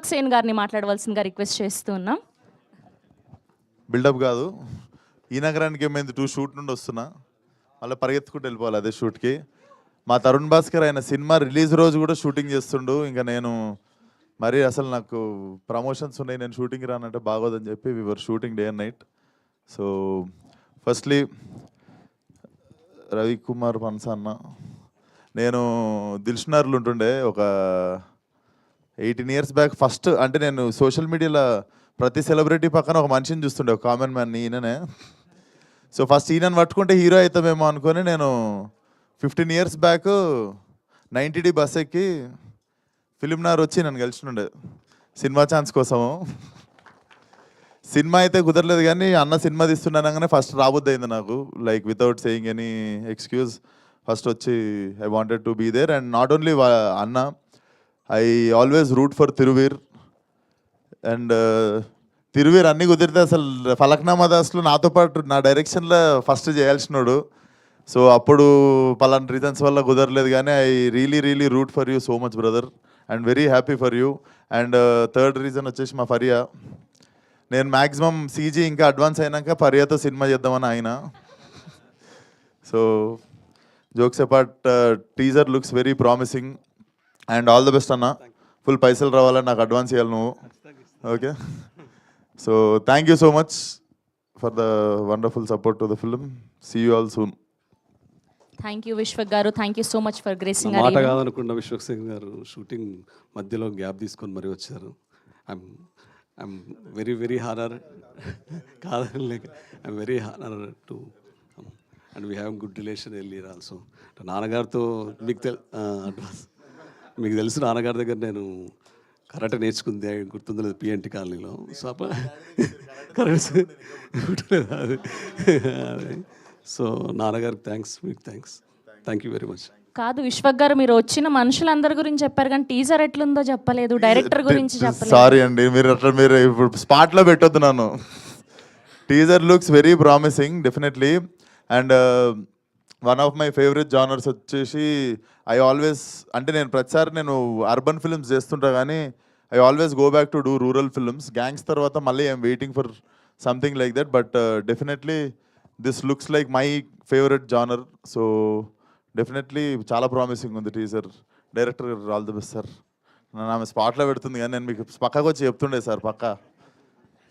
విశ్వక్ సేన్ గారిని మాట్లాడవలసిందిగా రిక్వెస్ట్ చేస్తున్నాం. బిల్డప్ కాదు, ఈ నగరానికి ఏమైంది 2 షూట్ నుండి వస్తున్నా, మళ్ళీ పరిగెత్తుకుంటూ వెళ్ళిపోవాలి అదే షూట్కి. మా తరుణ్ భాస్కర్ ఆయన సినిమా రిలీజ్ రోజు కూడా షూటింగ్ చేస్తుండు. ఇంకా నేను మరి అసలు నాకు ప్రమోషన్స్ ఉన్నాయి, నేను షూటింగ్ రానంటే బాగోదని చెప్పి were shooting day and night. So firstly Ravikumar Panasa అన్న, నేను దిల్షునర్లు ఉంటుండే ఒక 18 years బ్యాక్. ఫస్ట్ అంటే నేను సోషల్ మీడియాలో ప్రతి సెలబ్రిటీ పక్కన ఒక మనిషిని చూస్తుండే, ఒక కామన్ మ్యాన్, ఈయననే. సో ఫస్ట్ ఈయనని పట్టుకుంటే హీరో అవుతామేమో అనుకొని నేను 15 years బ్యాక్ 90D బస్ ఎక్కి ఫిలిం నగర్ వచ్చి నన్ను కలిసినుండే సినిమా ఛాన్స్ కోసము. సినిమా అయితే కుదరలేదు కానీ అన్న సినిమా తీస్తున్నానగానే ఫస్ట్ రాబోద్ది అయింది నాకు, like without saying any excuse. First వచ్చి I wanted to be there. And not only అన్న, I always root for Thiruveer. And Thiruveer అన్నీ కుదిరితే అసలు ఫలక్నామా దాస్లో నాతో పాటు నా డైరెక్షన్లో ఫస్ట్ చేయాల్సినోడు. సో అప్పుడు పలానా రీజన్స్ వల్ల కుదరలేదు కానీ I really root for you so much brother, and very happy for you. And third reason వచ్చేసి మా ఫరియా. నేను మ్యాక్సిమం సీజీ ఇంకా అడ్వాన్స్ అయినాక ఫరియాతో సినిమా చేద్దామని ఆయన. So jokes apart, teaser looks very promising and all the best అన్న. ఫుల్ పైసలు రావాలని నాకు అడ్వాన్స్ ఇవ్వాలి నువ్వు, okay? So thank you so much for the wonderful support to the film. See you all soon. Thank you Vishwak garu, thank you so much for gracing. మాట కాదనుకున్న విశ్వక్ సేన్ గారు shooting మధ్యలో గ్యాప్ తీసుకొని మరీ వచ్చారు. ఐఎమ్ వెరీ హానర్ కాదని లేక I'm very honour to, and we have good relation earlier also. నాన్నగారితో మీకు తెలుసు నాన్నగారి దగ్గర నేను కరాటే నేర్చుకుంది, గుర్తుందో లేదు, పిఎన్టీ కాలనీలో. సో సో నాన్నగారికి థ్యాంక్స్, మీకు థ్యాంక్ యూ వెరీ మచ్. కాదు విశ్వక్ గారు, మీరు వచ్చిన మనుషులందరి గురించి చెప్పారు కానీ టీజర్ ఎట్లుందో చెప్పలేదు, డైరెక్టర్ గురించి చెప్పలేదు. సారీ అండి, మీరు ఇప్పుడు స్పాట్లో పెట్టొద్దు నన్ను. Teaser looks very promising definitely. And one of my favourite genres వచ్చేసి ఐ ఆల్వేస్, అంటే నేను ప్రతిసారి నేను అర్బన్ ఫిల్మ్స్ చేస్తుంటా కానీ I always go back to do rural films. Gangs తర్వాత మళ్ళీ I'm waiting for something like that, but definitely this looks like my favourite genre. So definitely చాలా ప్రామిసింగ్ ఉంది teaser. Director all the best sir. నన్ను ఆమె స్పాట్లో పెడుతుంది కానీ నేను మీకు పక్కకు వచ్చి చెప్తుండే సార్ పక్కా.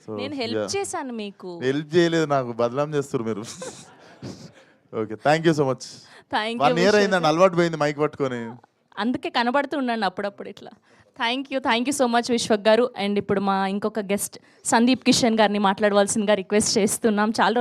సో నేను హెల్ప్ చేశాను మీకు. హెల్ప్ చేయలేదు, నాకు బదలాం చేస్తారు మీరు. Okay, thank you so much. 1 year అయిందండి అలవాటు పోయింది మైక్ పట్టుకొని, అందుకే కనబడుతూ ఉండండి అప్పుడప్పుడు ఇట్లా. Thank you so much Vishwak గారు. అండ్ ఇప్పుడు మా ఇంకొక గెస్ట్ సందీప్ కిషన్ గారిని మాట్లాడవలసిందిగా రిక్వెస్ట్ చేస్తున్నాం. చాలా